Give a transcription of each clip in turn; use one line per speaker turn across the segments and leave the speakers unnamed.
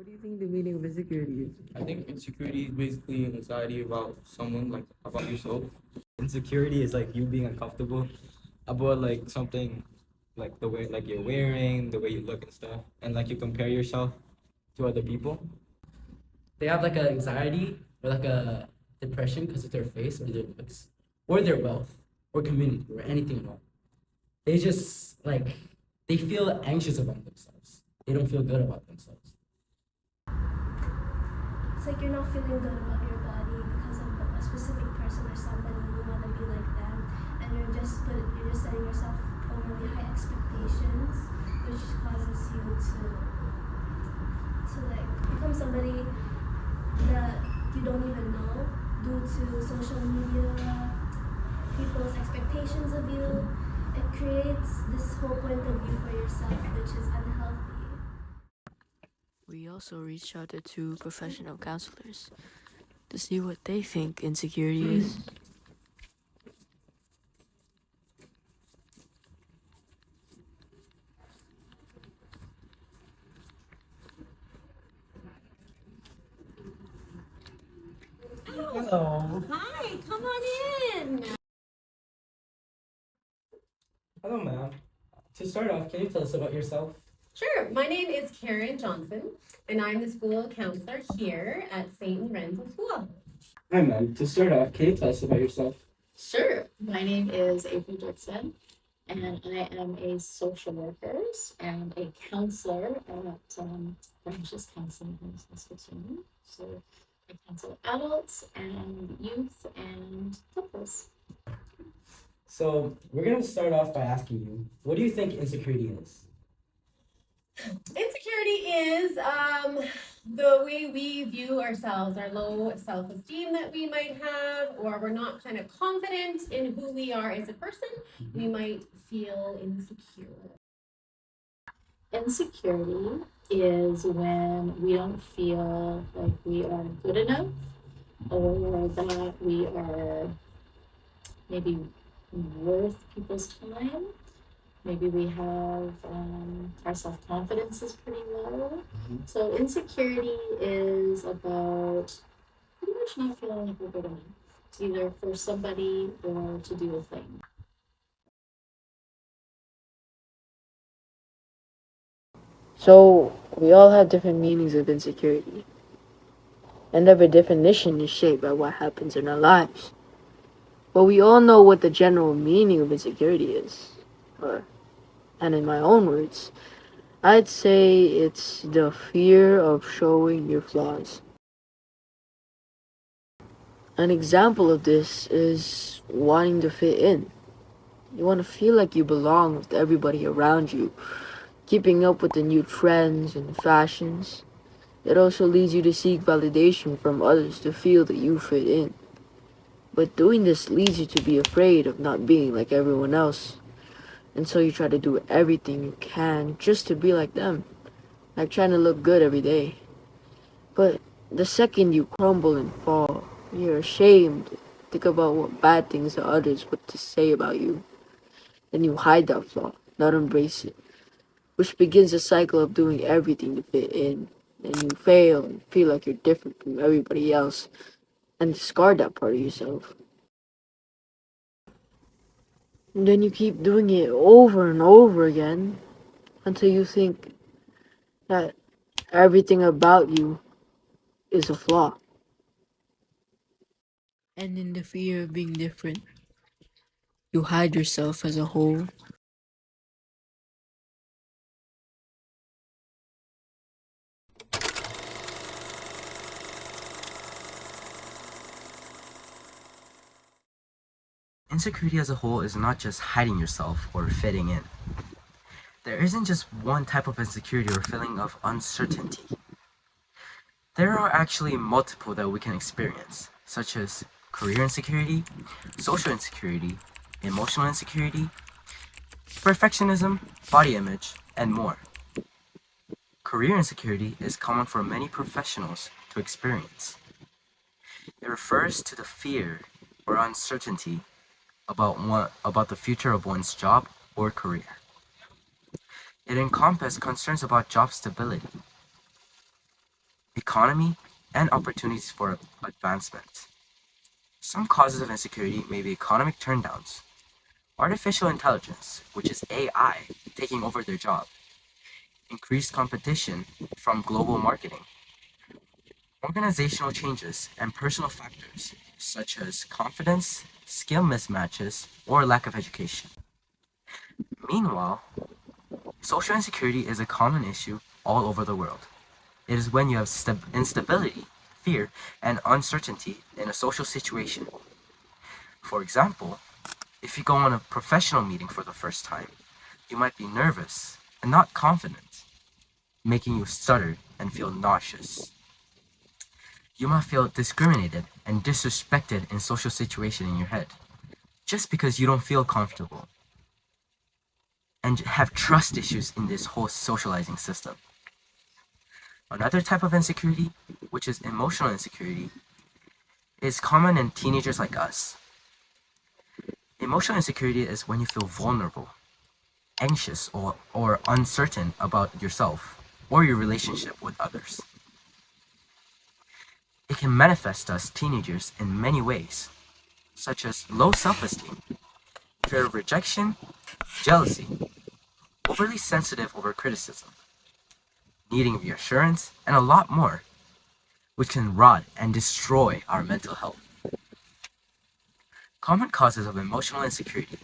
What do you think the meaning of insecurity is?
I think insecurity is basically an anxiety about someone, like about yourself.
Insecurity is like you being uncomfortable about like something like the way like you're wearing, the way you look and stuff, and like you compare yourself to other people.
They have like an anxiety or like a depression because of their face or their looks or their wealth or community or anything at all. They just like they feel anxious about themselves. They don't feel good about themselves.
It's like you're not feeling good about your body because of a specific person or somebody you want to be like them, and you're just setting yourself overly high expectations, which causes you to like become somebody that you don't even know due to social media, people's expectations of you. It creates this whole point of view for yourself, which is unhealthy.
We also reached out to two professional counselors to see what they think insecurity is.
Hello.
Hi, come on in.
Hello, ma'am. To start off, can you tell us about yourself?
Sure, my name is Karen Johnson, and I'm the school counselor here at St. Lorenzo School.
Hi, ma'am. To start off, can you tell us about yourself?
Sure. My name is April Dixon, and I am a social worker and a counselor at Branches Counseling in Saskatoon. So I counsel adults and youth and couples.
So we're gonna start off by asking you, what do you think insecurity is?
Insecurity is the way we view ourselves, our low self-esteem that we might have, or we're not kind of confident in who we are as a person. We might feel insecure.
Insecurity is when we don't feel like we are good enough or that we are maybe worth people's time. Maybe we have our self-confidence is pretty low. So insecurity is about pretty much not feeling like we're good enough, either for somebody or to do a thing.
So, we all have different meanings of insecurity, and every definition is shaped by what happens in our lives. But we all know what the general meaning of insecurity is. And in my own words, I'd say it's the fear of showing your flaws. An example of this is wanting to fit in. You want to feel like you belong with everybody around you, keeping up with the new trends and fashions. It also leads you to seek validation from others to feel that you fit in. But doing this leads you to be afraid of not being like everyone else. And so you try to do everything you can just to be like them, like trying to look good every day. But the second you crumble and fall, you're ashamed. Think about what bad things the others would to say about you. Then you hide that flaw, not embrace it, which begins a cycle of doing everything to fit in. Then you fail and feel like you're different from everybody else and discard that part of yourself. And then you keep doing it over and over again until you think that everything about you is a flaw. And in the fear of being different, you hide yourself as a whole.
Insecurity as a whole is not just hiding yourself or fitting in. There isn't just one type of insecurity or feeling of uncertainty. There are actually multiple that we can experience, such as career insecurity, social insecurity, emotional insecurity, perfectionism, body image, and more. Career insecurity is common for many professionals to experience. It refers to the fear or uncertainty about the future of one's job or career. It encompasses concerns about job stability, economy, and opportunities for advancement. Some causes of insecurity may be economic turndowns, artificial intelligence, which is AI, taking over their job, increased competition from global marketing, organizational changes, and personal factors such as confidence, skill mismatches, or lack of education. Meanwhile, social insecurity is a common issue all over the world. It is when you have instability, fear, and uncertainty in a social situation. For example, if you go on a professional meeting for the first time, you might be nervous and not confident, making you stutter and feel nauseous. You might feel discriminated and disrespected in social situation in your head, just because you don't feel comfortable, and have trust issues in this whole socializing system. Another type of insecurity, which is emotional insecurity, is common in teenagers like us. Emotional insecurity is when you feel vulnerable, anxious, or uncertain about yourself or your relationship with others. It can manifest as teenagers in many ways, such as low self-esteem, fear of rejection, jealousy, overly sensitive over criticism, needing reassurance, and a lot more, which can rot and destroy our mental health. Common causes of emotional insecurity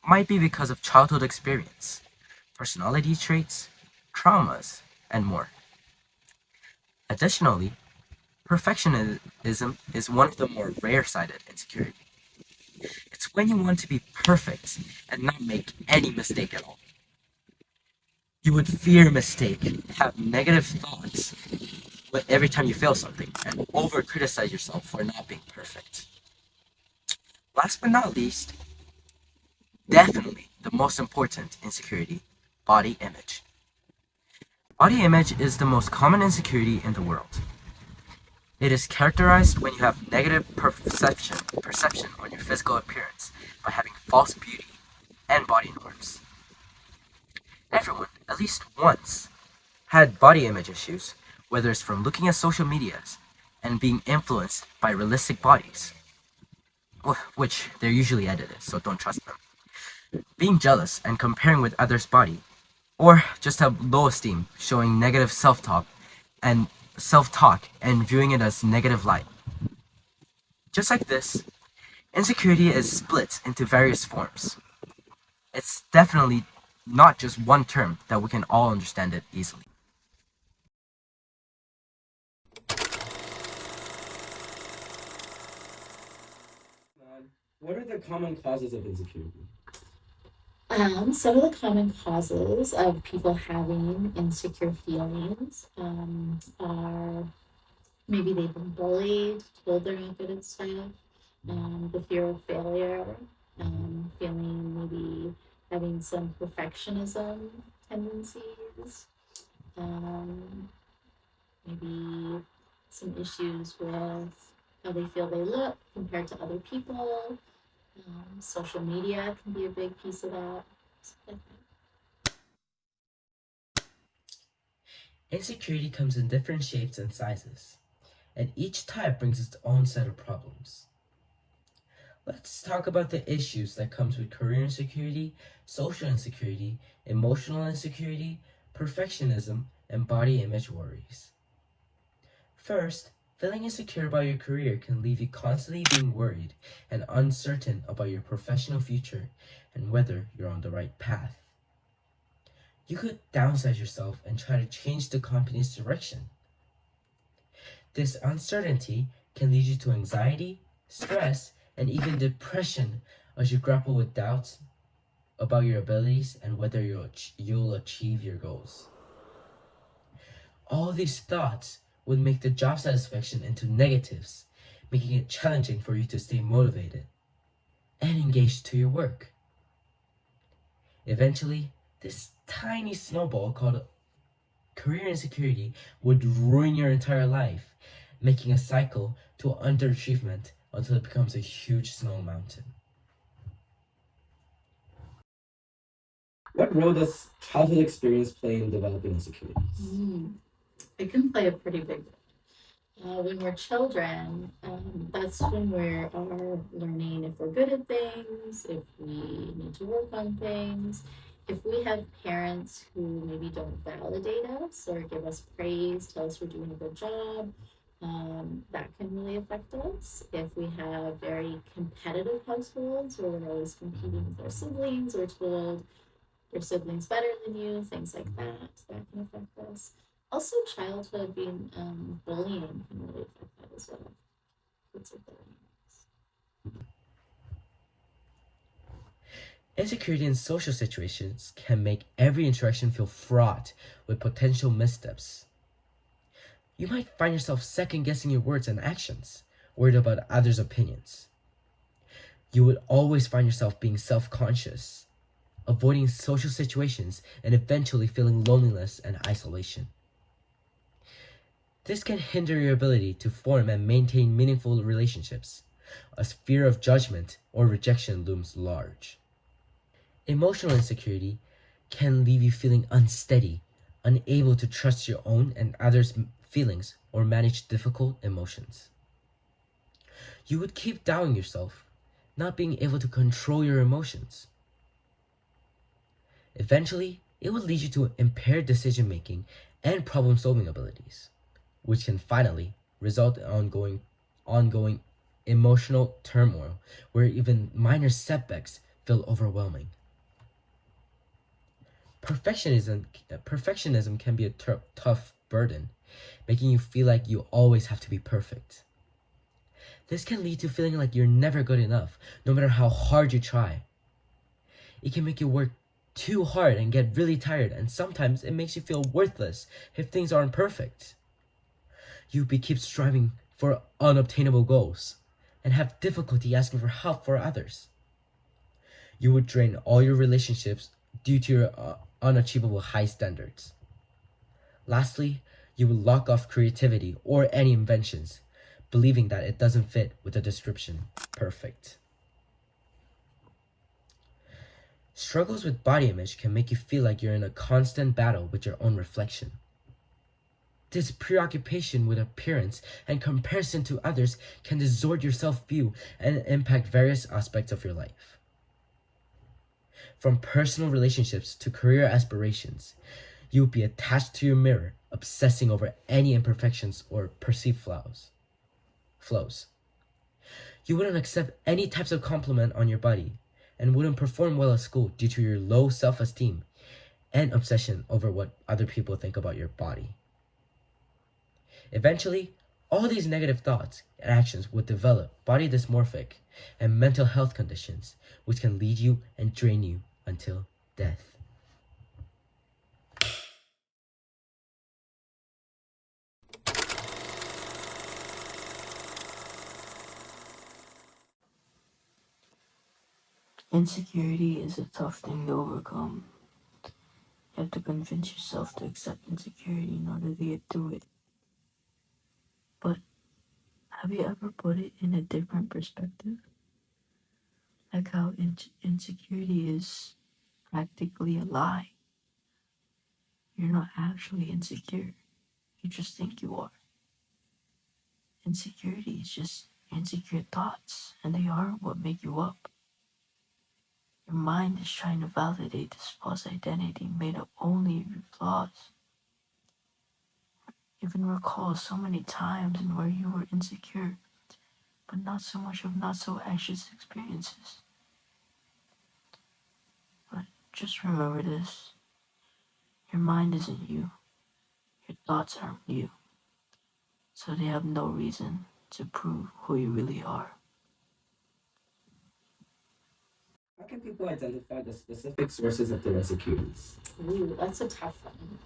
might be because of childhood experience, personality traits, traumas, and more. Additionally, perfectionism is one of the more rare-sided insecurity. It's when you want to be perfect and not make any mistake at all. You would fear mistake, have negative thoughts every time you fail something, and over-criticize yourself for not being perfect. Last but not least, definitely the most important insecurity, body image. Body image is the most common insecurity in the world. It is characterized when you have negative perception on your physical appearance by having false beauty and body norms. Everyone, at least once, had body image issues, whether it's from looking at social medias and being influenced by realistic bodies, which they're usually edited, so don't trust them. Being jealous and comparing with others' body, or just have low esteem, showing negative self-talk and viewing it as negative light. Just like this, insecurity is split into various forms. It's definitely not just one term that we can all understand it easily.
What are the common causes of insecurity?
Some of the common causes of people having insecure feelings are maybe they've been bullied, told they're not good at stuff, the fear of failure, feeling maybe having some perfectionism tendencies, maybe some issues with how they feel they look compared to other people. Social media can be a big piece of that.
Insecurity comes in different shapes and sizes, and each type brings its own set of problems. Let's talk about the issues that comes with career insecurity, social insecurity, emotional insecurity, perfectionism, and body image worries. First, feeling insecure about your career can leave you constantly being worried and uncertain about your professional future and whether you're on the right path. You could downsize yourself and try to change the company's direction. This uncertainty can lead you to anxiety, stress, and even depression as you grapple with doubts about your abilities and whether you'll achieve your goals. All these thoughts would make the job satisfaction into negatives, making it challenging for you to stay motivated and engaged to your work. Eventually, this tiny snowball called career insecurity would ruin your entire life, making a cycle to underachievement until it becomes a huge snow mountain.
What role does childhood experience play in developing insecurities?
It can play a pretty big When we're children, that's when we are learning if we're good at things, if we need to work on things. If we have parents who maybe don't validate us or give us praise, tell us we're doing a good job, that can really affect us. If we have very competitive households where we're always competing with our siblings or told your siblings better than you, things like that can affect us. Also, childhood being bullying can really affect that as well. Kids are bullying.
Insecurity in social situations can make every interaction feel fraught with potential missteps. You might find yourself second guessing your words and actions, worried about others' opinions. You would always find yourself being self conscious, avoiding social situations, and eventually feeling loneliness and isolation. This can hinder your ability to form and maintain meaningful relationships, as fear of judgment or rejection looms large. Emotional insecurity can leave you feeling unsteady, unable to trust your own and others' feelings or manage difficult emotions. You would keep doubting yourself, not being able to control your emotions. Eventually, it will lead you to impaired decision making and problem solving abilities, which can finally result in ongoing emotional turmoil where even minor setbacks feel overwhelming. Perfectionism can be a tough burden, making you feel like you always have to be perfect. This can lead to feeling like you're never good enough, no matter how hard you try. It can make you work too hard and get really tired, and sometimes it makes you feel worthless if things aren't perfect. You keep striving for unobtainable goals and have difficulty asking for help for others. You would drain all your relationships due to your unachievable high standards. Lastly, you will lock off creativity or any inventions, believing that it doesn't fit with the description perfect. Struggles with body image can make you feel like you're in a constant battle with your own reflection. This preoccupation with appearance and comparison to others can distort your self-view and impact various aspects of your life. From personal relationships to career aspirations, you will be attached to your mirror, obsessing over any imperfections or perceived flaws. You wouldn't accept any types of compliment on your body and wouldn't perform well at school due to your low self-esteem and obsession over what other people think about your body. Eventually, all these negative thoughts and actions would develop body dysmorphic and mental health conditions, which can lead you and drain you until death.
Insecurity is a tough thing to overcome. You have to convince yourself to accept insecurity in order to get through it. But have you ever put it in a different perspective? Like how insecurity is practically a lie. You're not actually insecure. You just think you are. Insecurity is just insecure thoughts, and they aren't what make you up. Your mind is trying to validate this false identity made up only of your flaws. You can recall so many times in where you were insecure, but not so much of not so anxious experiences. But just remember this: your mind isn't you, your thoughts aren't you, so they have no reason to prove who you really are.
How can people identify the specific sources of their insecurities?
Ooh, that's a tough one.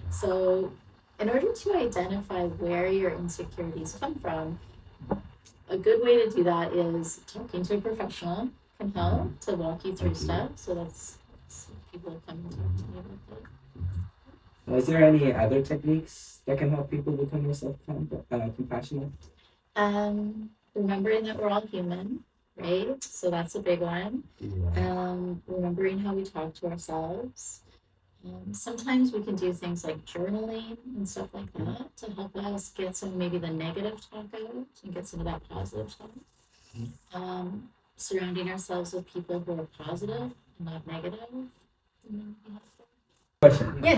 So, in order to identify where your insecurities come from, a good way to do that is talking to a professional can help to walk you through steps. So that's people come and talk to me about that.
Is there any other techniques that can help people become more self-compassionate?
Remembering that we're all human, right? So that's a big one.
Yeah.
Remembering how we talk to ourselves. Sometimes we can do things like journaling and stuff like that to help us get some maybe the negative talk out and get some of that positive talk. Surrounding ourselves with people who are positive and not negative.
Question.
Yes.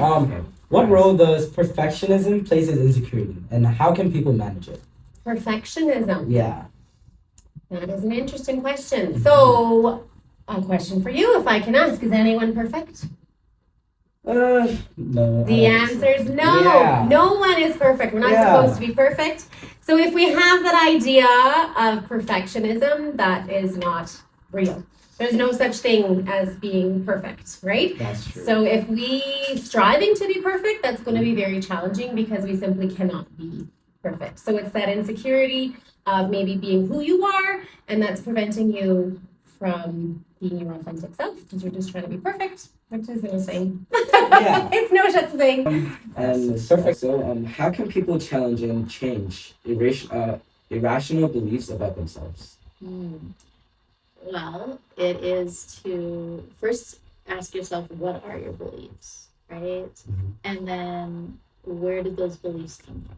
What role does perfectionism plays in insecurity, and how can people manage it?
Perfectionism.
Yeah.
That is an interesting question. So, a question for you, if I can ask: is anyone perfect?
No.
The answer is no.
Yeah.
No one is perfect. We're not supposed to be perfect. So if we have that idea of perfectionism, that is not real. There's no such thing as being perfect, right?
That's true.
So if we striving to be perfect, that's going to be very challenging because we simply cannot be perfect. So it's that insecurity of maybe being who you are, and that's preventing you from being your authentic self because you're just trying to be perfect, which isn't a thing.
Yeah.
It's no such thing.
And perfect. So, how can people challenge and change irrational beliefs about themselves?
Well, it is to first ask yourself, what are your beliefs, right? And then where did those beliefs come from?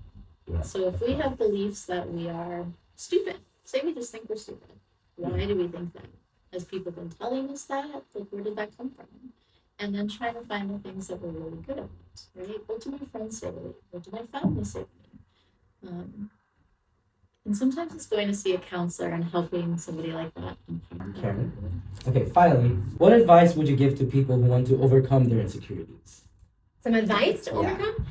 Yeah.
So if we have beliefs that we are stupid, say we just think we're stupid, why do we think that? Has people been telling us that? Like, where did that come from? And then trying to find the things that we're really good at, right? What do my friends say to me? What do my family say to me? And sometimes it's going to see a counselor and helping somebody like that.
Okay, finally, what advice would you give to people who want to overcome their insecurities?
Some advice to overcome?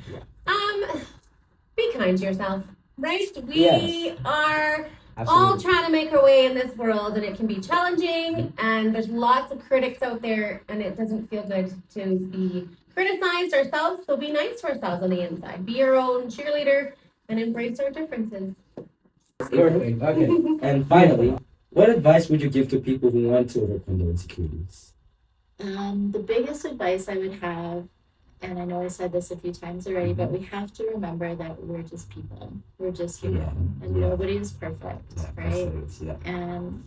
Be kind to yourself, right? We are all trying to make our way in this world, and it can be challenging, and there's lots of critics out there, and it doesn't feel good to be criticized ourselves. So be nice to ourselves on the inside. Be your own cheerleader and embrace our differences.
Perfect. Okay. And finally, what advice would you give to people who want to overcome their insecurities?
The biggest advice I would have, and I know I said this a few times already, but we have to remember that we're just people. We're just human, and nobody is perfect, right? And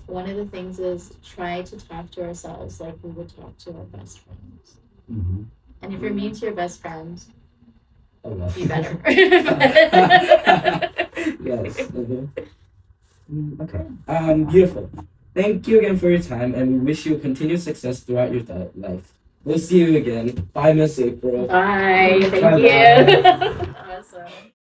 one of the things is try to talk to ourselves like we would talk to our best friends. And if you're mean to your best friend, be better.
Yes. Okay. Beautiful. Thank you again for your time, and we wish you continued success throughout your life. We'll see you again. Bye, Miss April.
Bye. Thank you. Awesome.